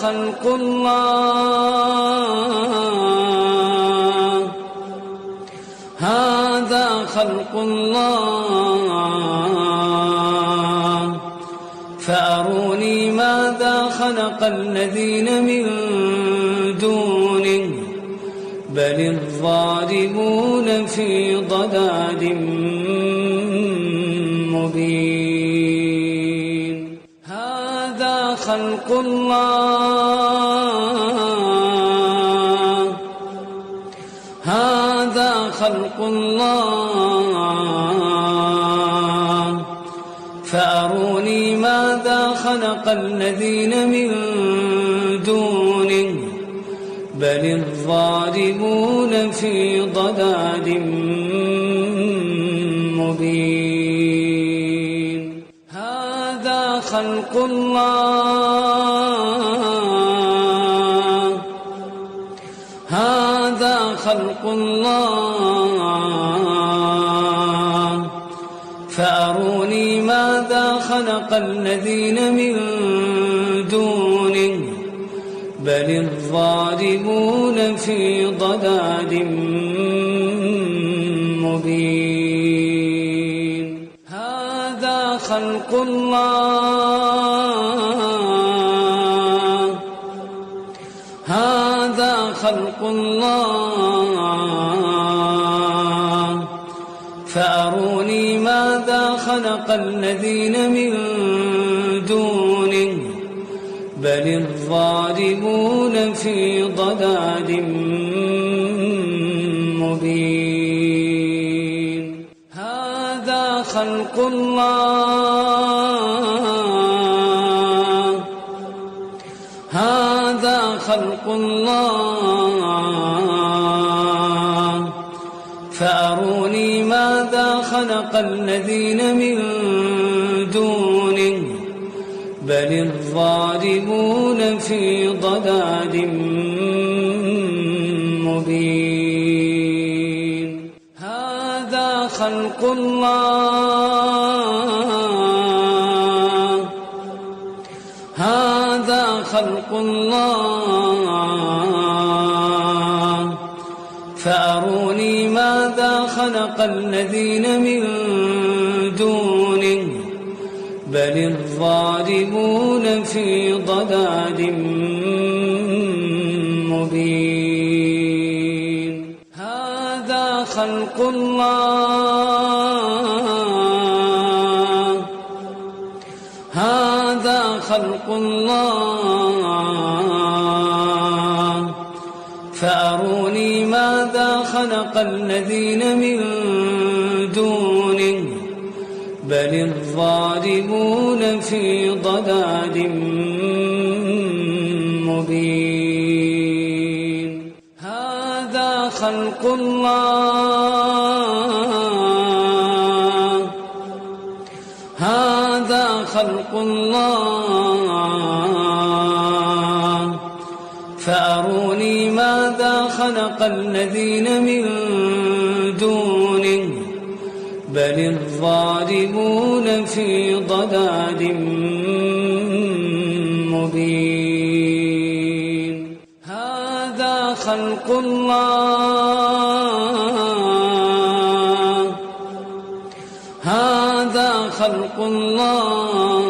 خلق الله هذا خلق الله فأروني ماذا خلق الذين من دونه بل الظالمون في ضلال مبين هذا خلق الله هذا خلق الله فأروني ماذا خلق الذين من دونه بل الظالمون في ضلال مبين هذا خلق الله هذا خلق الله فأروني ماذا خلق الذين من دونه بل الظالمون في ضلال مبين هذا خلق الله هذا خلق الله فأروني ماذا خلق الذين من دونه بل الظالمون في ضلال مبين هذا خلق الله هذا خلق الله فأروني ماذا خلق الذين من دونه بل الظالمون في ضلال مبين هذا خلق الله هذا خلق الله فأروني ماذا خلق الذين من دونه بل الظالمون في ضلال مبين هذا خلق الله هذا خلق الله فأروني ماذا خلق الذين من دونه بل الظالمون في ضلال مبين هذا خلق الله هذا خلق الله فأروني ماذا خلق الذين من دونه بل الظالمون في ضلال مبين هذا خلق الله هذا خلق الله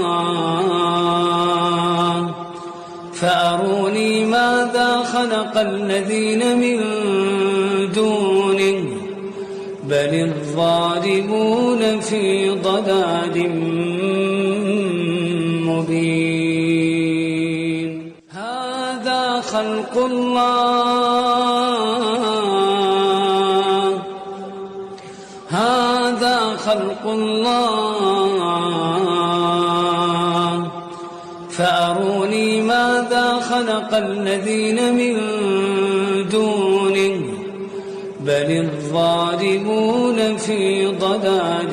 فأروني ماذا خلق الذين من دونه بل الظالمون في ضلال مبين هذا خلق الله هذا خلق الله فأروني ماذا خلق الذين من دونه بل الظالمون في ضلال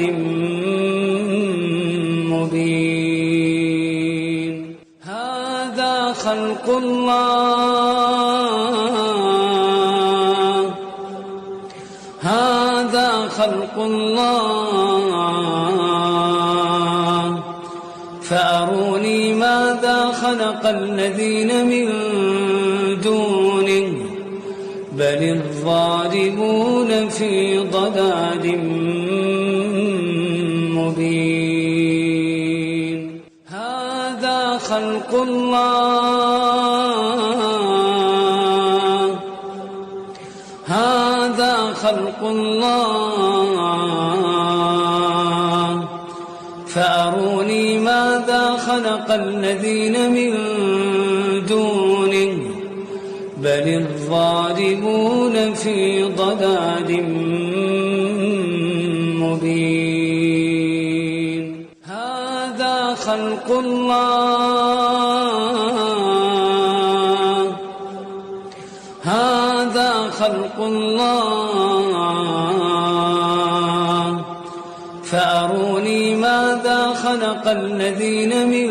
مبين هذا خلق الله هذا خلق الله فأروني ماذا خلق خلق الذين من دونه بل الظالمون في ضلال مبين هذا خلق الله فأروني ماذا خلق الذين من دونه بل الظالمون في ضلال مبين هذا خلق الله فأروني ماذا خلق الذين من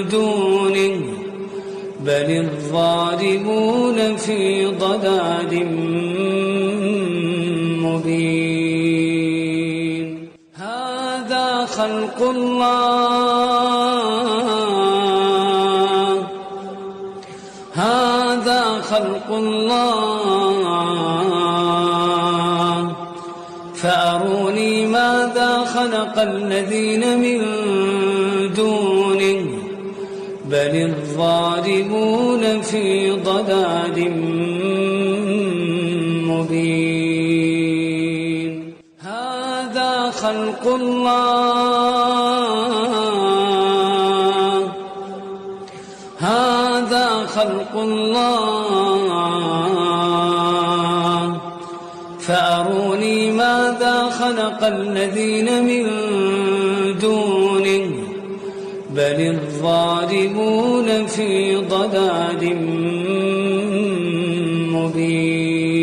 دونه بل الظالمون في ضلال مبين هذا خلق الله فأروني ماذا خلق الذين من دونه بل الظالمون في ضلال مبين هذا خلق الله فأروني ماذا خلق الذين من دونه بل الظالمون في ضلال مبين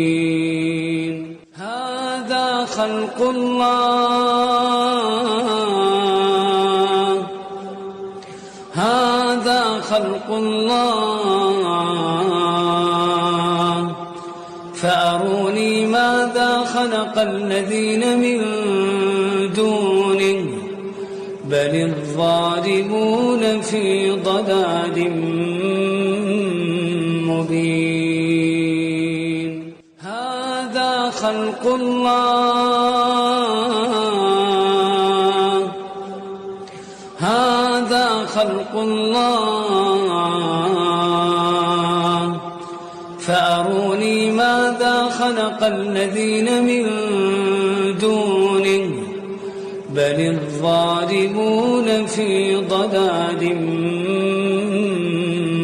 هذا خلق الله فأروني ماذا خلق الذين من دونه بل الظالمون في ضلال مبين هذا خلق الله فأروني ماذا خلق الذين من دونه بل الظالمون في ضلال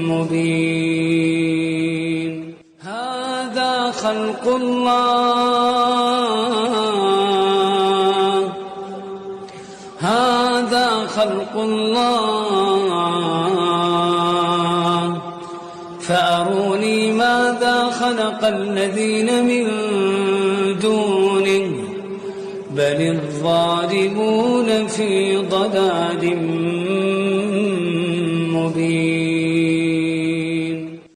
مبين هذا خلق الله فأروني ماذا خلق الذين من دونه بل الظالمون في ضلال مبين